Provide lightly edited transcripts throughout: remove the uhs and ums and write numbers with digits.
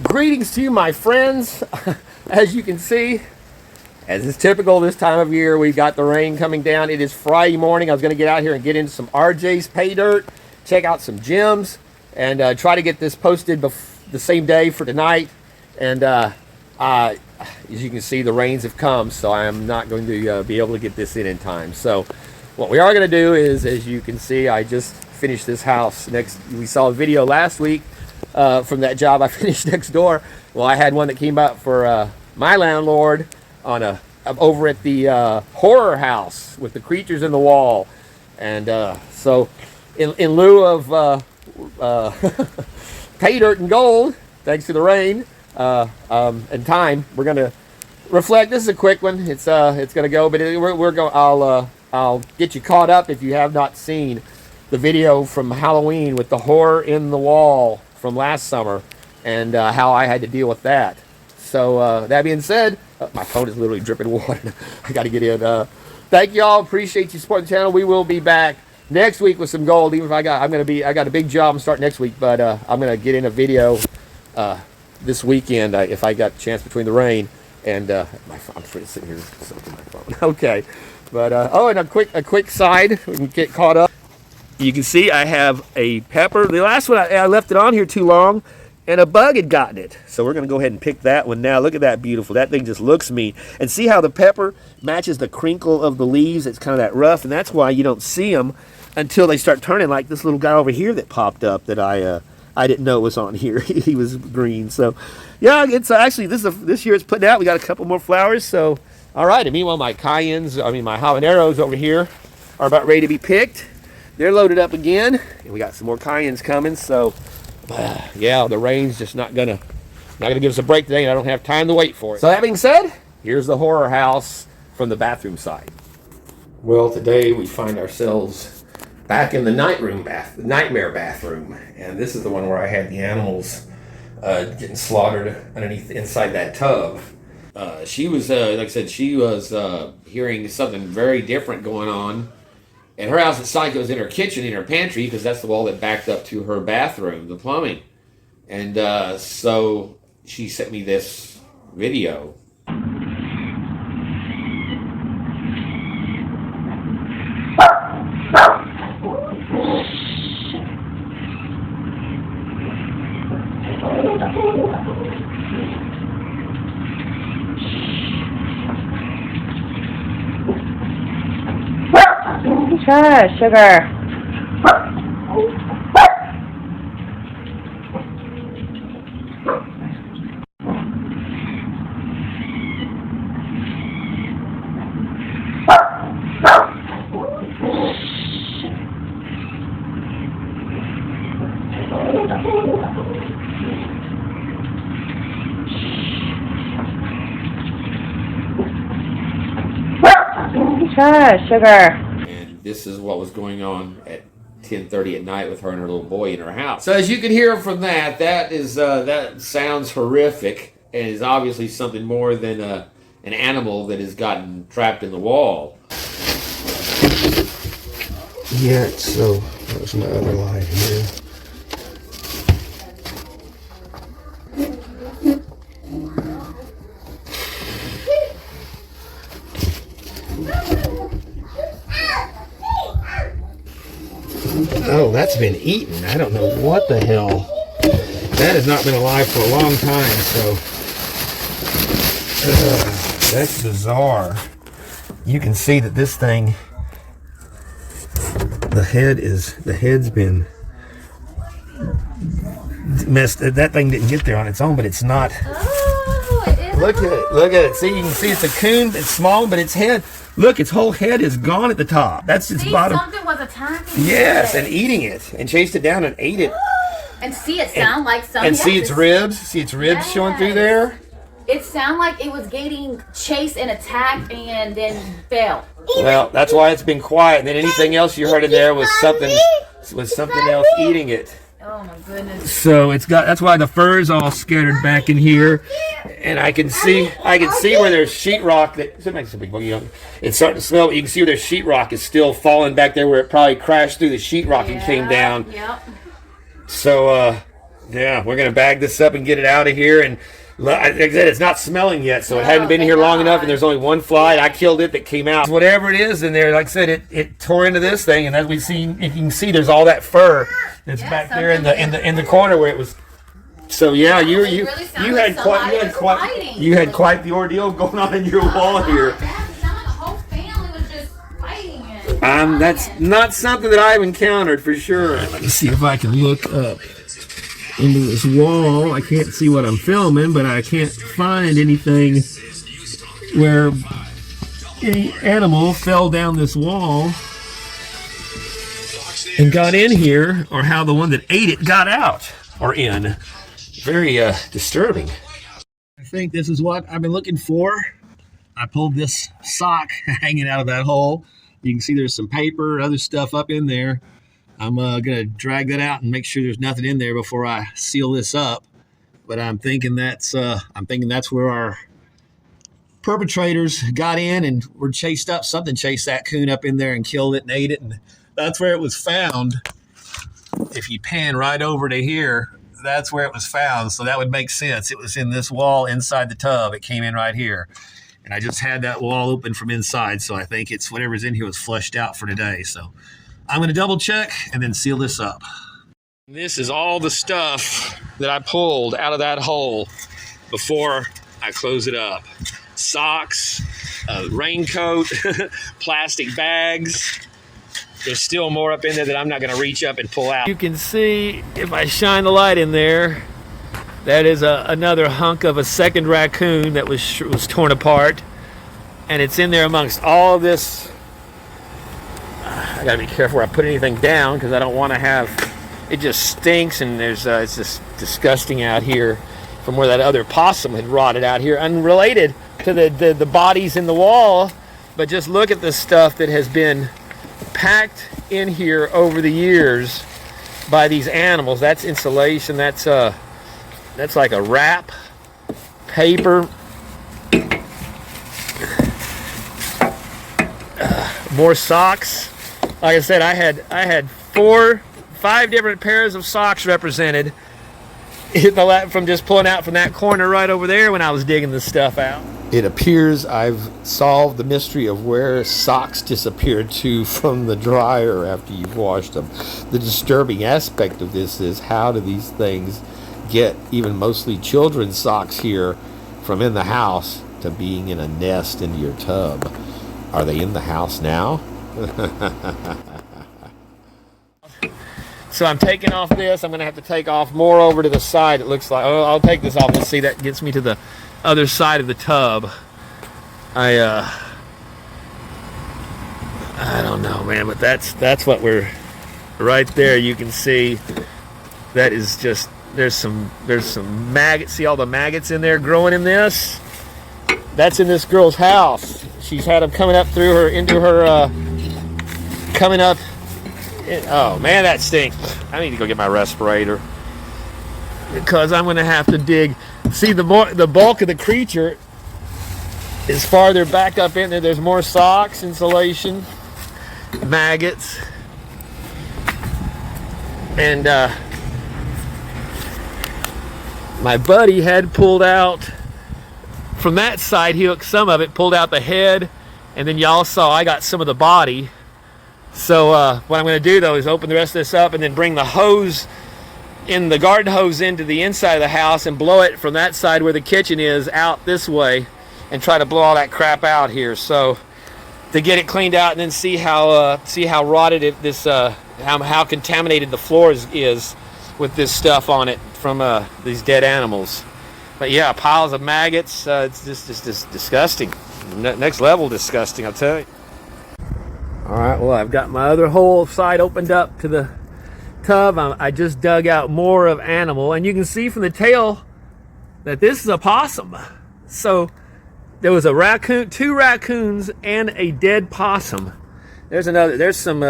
Greetings to you, my friends. As you can see, as is typical this time of year, we've got the rain coming down. It is Friday morning. I was going to get out here and get into some RJ's pay dirt, check out some gyms, and try to get this posted the same day for tonight. And as you can see, the rains have come, so I am not going to be able to get this in time. So what we are going to do is, as you can see, I just finished this house. We saw a video last week from that job I finished next door. Well, I had one that came out for my landlord on over at the horror house with the creatures in the wall. And so in lieu of pay dirt and gold, thanks to the rain and time, we're going to reflect. This is a quick one. It's going to go, but we're going. I'll get you caught up if you have not seen the video from Halloween with the horror in the wall from last summer, and how I had to deal with that. So that being said, my phone is literally dripping water. I got to get in. Thank you all. Appreciate you supporting the channel. We will be back next week with some gold. Even if I got a big job. I'm starting next week, but I'm gonna get in a video this weekend if I got a chance between the rain and I'm sitting here with my phone. Okay, but and a quick side. We can get caught up. You can see I have a pepper. The last one I left it on here too long, and a bug had gotten it. So we're going to go ahead and pick that one now. Look at that, beautiful. That thing just looks mean. And see how the pepper matches the crinkle of the leaves? It's kind of that rough, and that's why you don't see them until they start turning, like this little guy over here that popped up that I didn't know was on here. He was green. So yeah, it's actually this year it's putting out. We got a couple more flowers. So all right. And meanwhile, my my habaneros over here are about ready to be picked. They're loaded up again, and we got some more cayennes coming. So, yeah, the rain's just not gonna give us a break today, and I don't have time to wait for it. So that being said, here's the horror house from the bathroom side. Well, today we find ourselves back in the nightmare bathroom, and this is the one where I had the animals getting slaughtered inside that tub. She was, like I said, she was hearing something very different going on. And her house at site was in her kitchen, in her pantry, because that's the wall that backed up to her bathroom, the plumbing. And so she sent me this video. Sure, sugar. Sure, sugar. This is what was going on at 10:30 at night with her and her little boy in her house. So as you can hear from that sounds horrific, and is obviously something more than an animal that has gotten trapped in the wall. Yeah, so there's my other light here. Oh, that's been eaten. I don't know what the hell. That has not been alive for a long time, so that's bizarre. You can see that this thing, the head's been messed. That thing didn't get there on its own, but it's not. Oh, it is. Look at it. See, you can see it's a coon. It's small, but its head. Look, its whole head is gone at the top. That's its bottom. Something was attacking Yes, and eating it, and chased it down and ate it. And see it sound like something. And see its ribs. See its ribs showing through there. It sounded like it was getting chased and attacked and then fell. Well, that's why it's been quiet. And then anything else you heard in there was something else eating it. Oh my goodness. So that's why the fur's all scattered back in here, and I can see where there's sheetrock it's starting to smell. You can see where there's sheetrock is still falling back there where it probably crashed through the sheetrock and came down. Yep. So Yeah, we're gonna bag this up and get it out of here. And like I said, it's not smelling yet, so it hadn't been here long enough. And there's only one fly. I killed it that came out. Whatever it is in there, like I said, it tore into this thing. And as we see, you can see there's all that fur that's back there in the corner where it was. So yeah, you had quite the ordeal going on in your wall here. That's not something that I've encountered for sure. Let me see if I can look up into this wall. I can't see what I'm filming, but I can't find anything where any animal fell down this wall and got in here, or how the one that ate it got out or in. Very disturbing. I think this is what I've been looking for. I pulled this sock hanging out of that hole. You can see there's some paper, other stuff up in there. I'm gonna drag that out and make sure there's nothing in there before I seal this up. But I'm thinking that's where our perpetrators got in and were chased up. Something chased that coon up in there and killed it and ate it, and that's where it was found. If you pan right over to here, that's where it was found. So that would make sense. It was in this wall inside the tub. It came in right here. And I just had that wall open from inside, so I think it's whatever's in here was flushed out for today. So I'm going to double check and then seal this up. This is all the stuff that I pulled out of that hole before I close it up. Socks, raincoat, plastic bags. There's still more up in there that I'm not going to reach up and pull out. You can see, if I shine the light in there, that is another hunk of a second raccoon that was torn apart, and it's in there amongst all of this. I gotta be careful where I put anything down because I don't want to have it just stinks, and there's it's just disgusting out here from where that other possum had rotted out here, unrelated to the bodies in the wall, but just look at the stuff that has been packed in here over the years by these animals. That's insulation. That's like a wrap, paper, more socks. Like I said, I had 5 different pairs of socks represented from just pulling out from that corner right over there when I was digging this stuff out. It appears I've solved the mystery of where socks disappeared to from the dryer after you've washed them. The disturbing aspect of this is, how do these things get even mostly children's socks here from in the house to being in a nest into your tub? Are they in the house now? So I'm taking off this. I'm going to have to take off more over to the side, it looks like. Oh, I'll take this off. Let's see, that gets me to the other side of the tub. I don't know, man, but that's what we're right there. You can see that is just, there's some maggots. See all the maggots in there growing in this? That's in this girl's house. She's had them coming up through her, into her, coming up. Oh man, that stinks. I need to go get my respirator because I'm going to have to dig. See, the bulk of the creature is farther back up in there. There's more socks, insulation, maggots, and my buddy had pulled out from that side. He hooked some of it, pulled out the head, and then y'all saw I got some of the body. So what I'm going to do though is open the rest of this up and then bring the hose, the garden hose, into the inside of the house and blow it from that side where the kitchen is out this way, and try to blow all that crap out here. So to get it cleaned out and then see how rotted how contaminated the floor is with this stuff on it from these dead animals. But yeah, piles of maggots. It's just disgusting. Next level disgusting, I'll tell you. All right, well, I've got my other whole side opened up to the tub. I just dug out more of animal, and you can see from the tail that this is a possum. So there was a raccoon, 2 raccoons, and a dead possum. There's some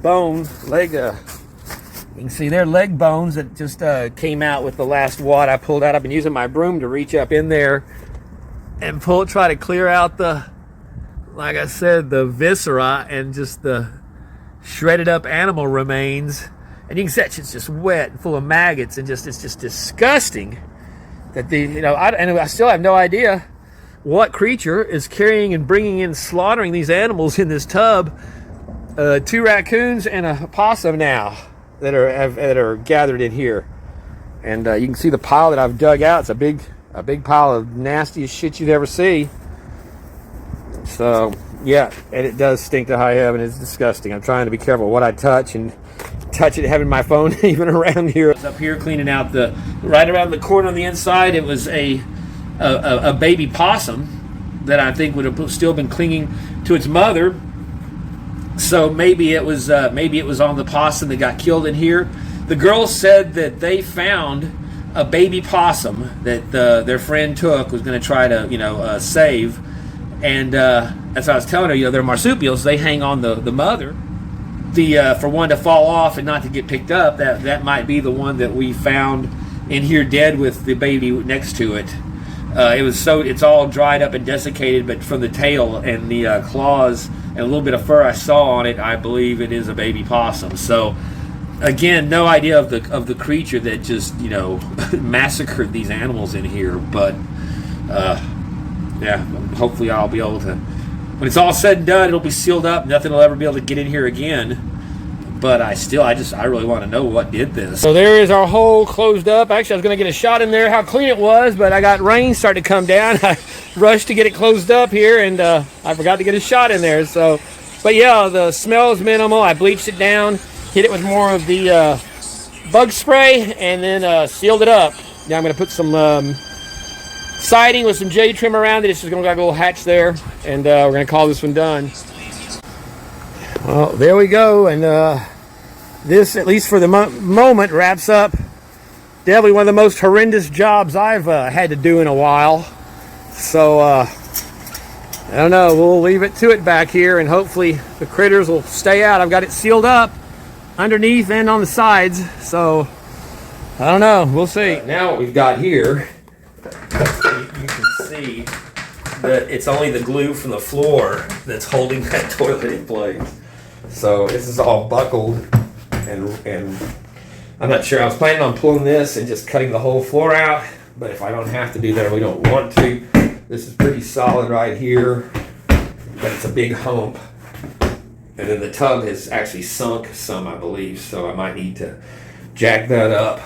bones, you can see they're leg bones that just came out with the last wad I pulled out. I've been using my broom to reach up in there and try to clear out like I said, the viscera and just the shredded up animal remains. And you can see it's just wet and full of maggots, and it's just disgusting. That I still have no idea what creature is carrying and bringing in, slaughtering these animals in this tub. 2 raccoons and a possum now that are gathered in here, and you can see the pile that I've dug out. It's a big pile of nastiest shit you'd ever see. So yeah, and it does stink to high heaven. It's disgusting. I'm trying to be careful what I touch and touch it, having my phone even around here. I was up here cleaning out right around the corner on the inside. It was a baby possum that I think would have still been clinging to its mother. So maybe it was on the possum that got killed in here. The girls said that they found a baby possum that their friend was going to try to save, and as I was telling her, they're marsupials. They hang on the mother. For one to fall off and not to get picked up, that might be the one that we found in here dead with the baby next to it. It's all dried up and desiccated, but from the tail and the claws and a little bit of fur I saw on it, I believe it is a baby possum. So again, no idea of the creature that just massacred these animals in here. But yeah, hopefully I'll be able to, when it's all said and done, it'll be sealed up. Nothing will ever be able to get in here again. But I really want to know what did this. So there is our hole closed up. Actually, I was going to get a shot in there how clean it was, but I got rain starting to come down. I rushed to get it closed up here, and I forgot to get a shot in there. So, but yeah, the smell is minimal. I bleached it down, hit it with more of the bug spray, and then sealed it up. Now I'm going to put some siding with some J trim around it. It's just going to got a little hatch there, and we're going to call this one done. Well, there we go, and this, at least for the moment, wraps up definitely one of the most horrendous jobs I've had to do in a while. So, I don't know, we'll leave it to it back here, and hopefully the critters will stay out. I've got it sealed up underneath and on the sides, so I don't know, we'll see. Now what we've got here, you can see that it's only the glue from the floor that's holding that toilet in place. So this is all buckled, and I'm not sure. I was planning on pulling this and just cutting the whole floor out, but if I don't have to do that, we don't want to. This is pretty solid right here, but it's a big hump. And then the tub has actually sunk some, I believe, so I might need to jack that up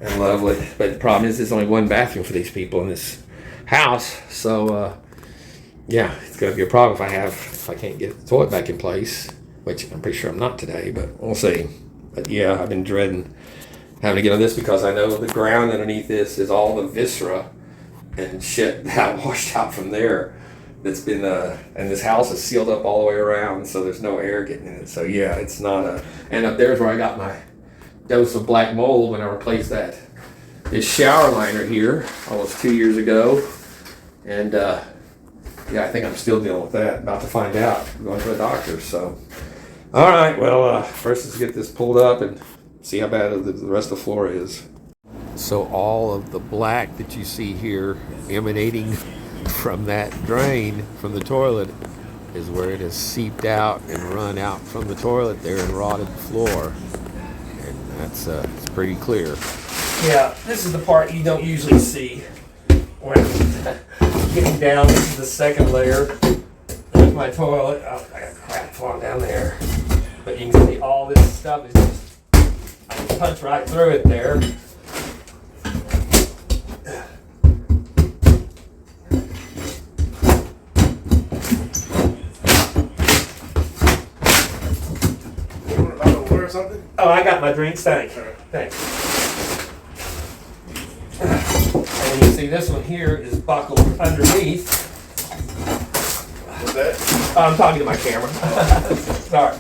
and level it. But the problem is there's only one bathroom for these people in this house, so yeah, it's going to be a problem if I can't get the toilet back in place, which I'm pretty sure I'm not today, but we'll see. But yeah, I've been dreading having to get on this because I know the ground underneath this is all the viscera and shit that washed out from there. That's been and this house is sealed up all the way around, so there's no air getting in it. So yeah, it's not and up there's where I got my dose of black mold when I replaced this shower liner here almost 2 years ago, and yeah, I think I'm still dealing with that. About to find out. I'm going to a doctor. So, all right. Well, first let's get this pulled up and see how bad the rest of the floor is. So all of the black that you see here emanating from that drain from the toilet is where it has seeped out and run out from the toilet there and rotted the floor, and that's it's pretty clear. Yeah, this is the part you don't usually see when getting down. This is the second layer. There's my toilet. Oh, I got crap falling down there, but you can see all this stuff is just, I can punch right through it there. Oh, I got my drinks. Thanks. And you see this one here is buckled underneath. What's that? Oh, I'm talking to my camera. Sorry.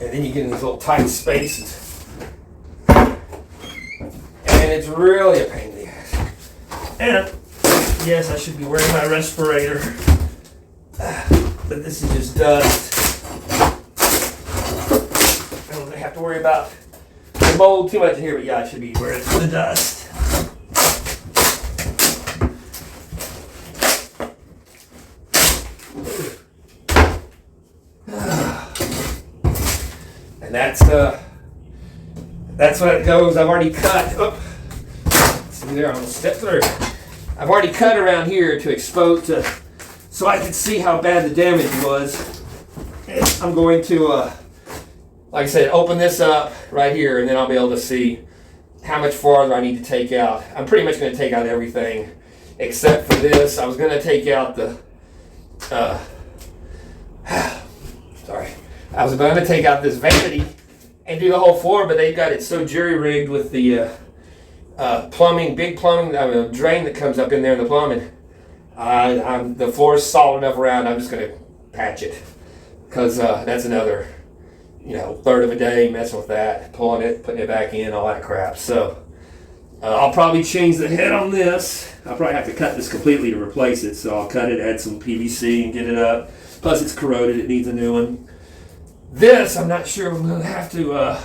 And then you get in these little tight spaces. And it's really a pain in the ass. And yes, I should be wearing my respirator. But this is just dust. I don't have to worry about the mold too much in here, but yeah, I should be wearing the dust. And that's what it goes. I've already cut. Oh, see there, I'm gonna step through. I've already cut around here to expose so I can see how bad the damage was. And I'm going to, like I said, open this up right here, and then I'll be able to see how much farther I need to take out. I'm pretty much going to take out everything except for this. I was going to take out the, sorry. I was going to take out this vanity and do the whole floor, but they got it so jury-rigged with the plumbing, big plumbing, drain that comes up in there in the plumbing. The floor is solid enough around, I'm just going to patch it. Because that's another, third of a day messing with that, pulling it, putting it back in, all that crap. So I'll probably change the head on this. I'll probably have to cut this completely to replace it. So I'll cut it, add some PVC and get it up. Plus it's corroded, it needs a new one. This, I'm not sure, I'm going to have to,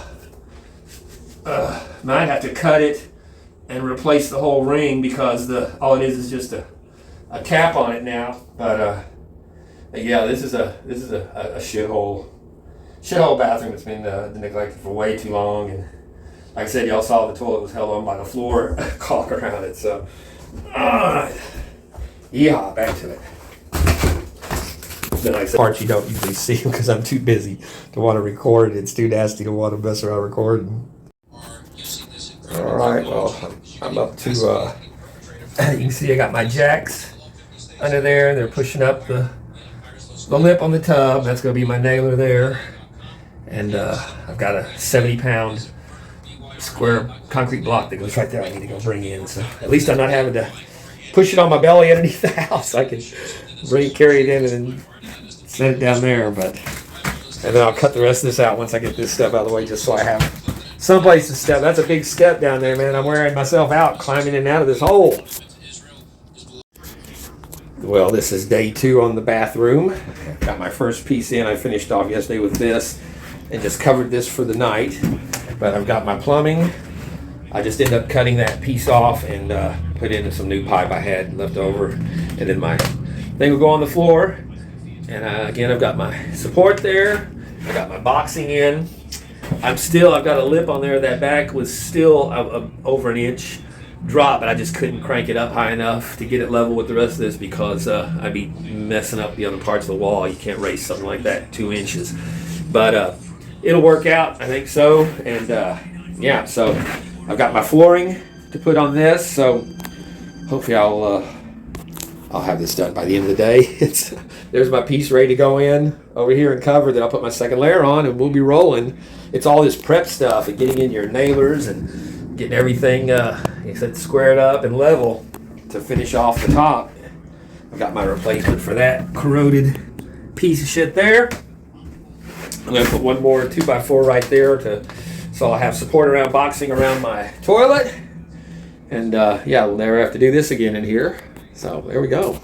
might have to cut it and replace the whole ring because all it is just a cap on it now. But yeah, this is a shithole bathroom that's been neglected for way too long. And like I said, y'all saw the toilet was held on by the floor caulk around it. So, yeah, back to it. Then I said, parts you don't usually see because I'm too busy to want to record. It's too nasty to want to mess around recording. All right, well, I'm up to, you can see I got my jacks under there. They're pushing up the lip on the tub. That's going to be my nailer there. And I've got a 70-pound square concrete block that goes right there I need to go bring in. So at least I'm not having to push it on my belly underneath the house. I can carry it in and then set it down there. And then I'll cut the rest of this out once I get this stuff out of the way, just so I have someplace to step. That's a big step down there, man. I'm wearing myself out climbing in and out of this hole. Well, this is day 2 on the bathroom. Got my first piece in. I finished off yesterday with this and just covered this for the night. But I've got my plumbing. I just ended up cutting that piece off and put in some new pipe I had left over. And then my thing will go on the floor. And again, I've got my support there. I got my boxing in. I've got a lip on there. That back was still over an inch drop, but I just couldn't crank it up high enough to get it level with the rest of this because I'd be messing up the other parts of the wall. You can't raise something like that 2 inches. But it'll work out, I think so. And yeah, so I've got my flooring to put on this. So hopefully I'll have this done by the end of the day. There's my piece ready to go in over here and cover. Then I'll put my second layer on and we'll be rolling. It's all this prep stuff and getting in your nailers and getting everything squared up and level to finish off the top. I've got my replacement for that corroded piece of shit there. I'm going to put one more 2x4 right there so I'll have support around boxing around my toilet. And yeah, we'll never have to do this again in here. So there we go.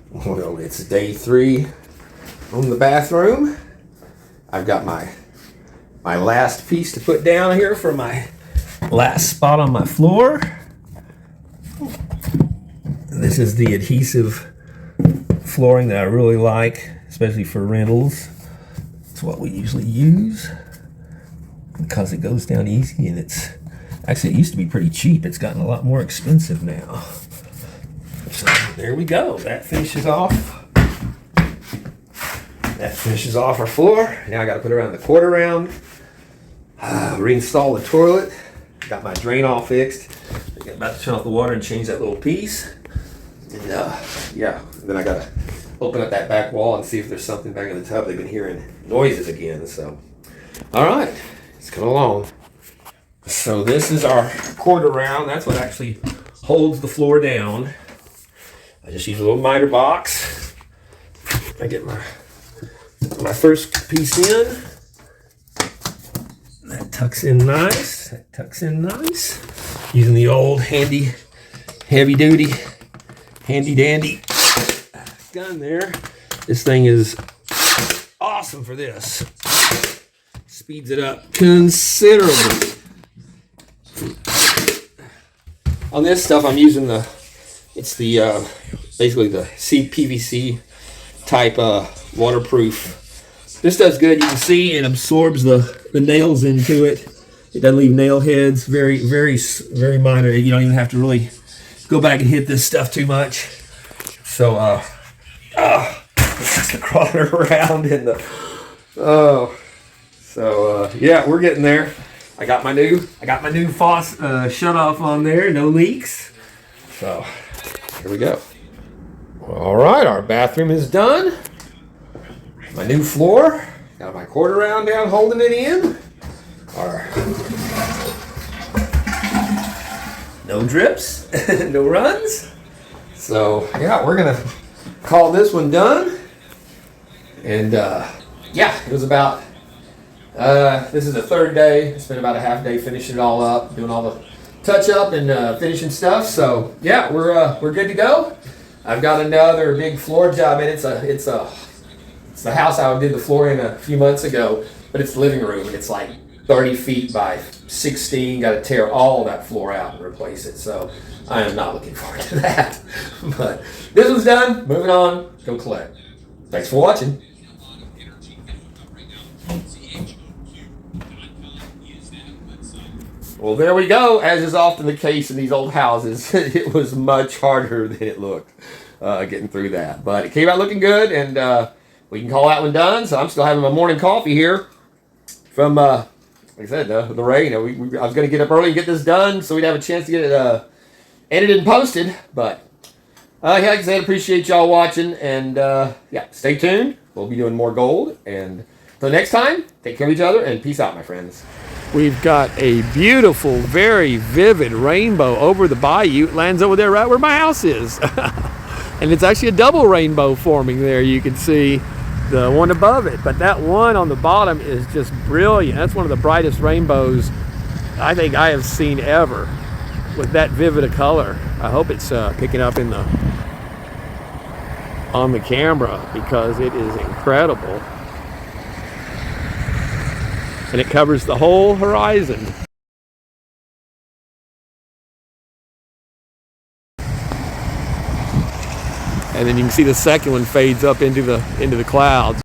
Well, it's day 3 on the bathroom. I've got my last piece to put down here for my last spot on my floor. This is the adhesive flooring that I really like, especially for rentals. It's what we usually use because it goes down easy, and it used to be pretty cheap. It's gotten a lot more expensive now. So there we go. That finishes off our floor. Now I got to put around the quarter round, reinstall the toilet. Got my drain all fixed. I'm about to turn off the water and change that little piece. And yeah, then I got to open up that back wall and see if there's something back in the tub. They've been hearing noises again. So, all right, it's coming along. So this is our quarter round. That's what actually holds the floor down. I just use a little miter box. I get my first piece in. That tucks in nice. Using the old handy, heavy duty, handy dandy gun there. This thing is awesome for this. Speeds it up considerably. On this stuff, I'm using basically the CPVC type waterproof This does good. You can see it absorbs the nails into it. It doesn't leave nail heads. Very, very, very minor. You don't even have to really go back and hit this stuff too much. So, just crawling around in the, yeah, we're getting there. I got my new faucet shut off on there. No leaks. So, here we go. All right, our bathroom is done. My new floor. Got my quarter round down holding it in. No drips, no runs. So yeah, we're gonna call this one done. And yeah, it was about, this is the third day. It's been about a half day finishing it all up, doing all the touch up and finishing stuff. So yeah, we're good to go. I've got another big floor job, and it's the house I did the floor in a few months ago, but it's the living room, and it's like 30 feet by 16. Got to tear all that floor out and replace it. So I am not looking forward to that. But this one's done. Moving on. Go collect. Thanks for watching. Well, there we go. As is often the case in these old houses, it was much harder than it looked getting through that. But it came out looking good, and we can call that one done. So I'm still having my morning coffee here from, like I said, the rain. I was going to get up early and get this done so we'd have a chance to get it edited and posted. But like I said, appreciate y'all watching. And yeah, stay tuned. We'll be doing more gold. And until next time, take care of each other and peace out, my friends. We've got a beautiful, very vivid rainbow over the bayou. It lands over there right where my house is. And it's actually a double rainbow forming there. You can see the one above it, but that one on the bottom is just brilliant. That's one of the brightest rainbows I think I have seen ever with that vivid a color. I hope it's picking up on the camera, because it is incredible. And it covers the whole horizon. And then you can see the second one fades up into the clouds.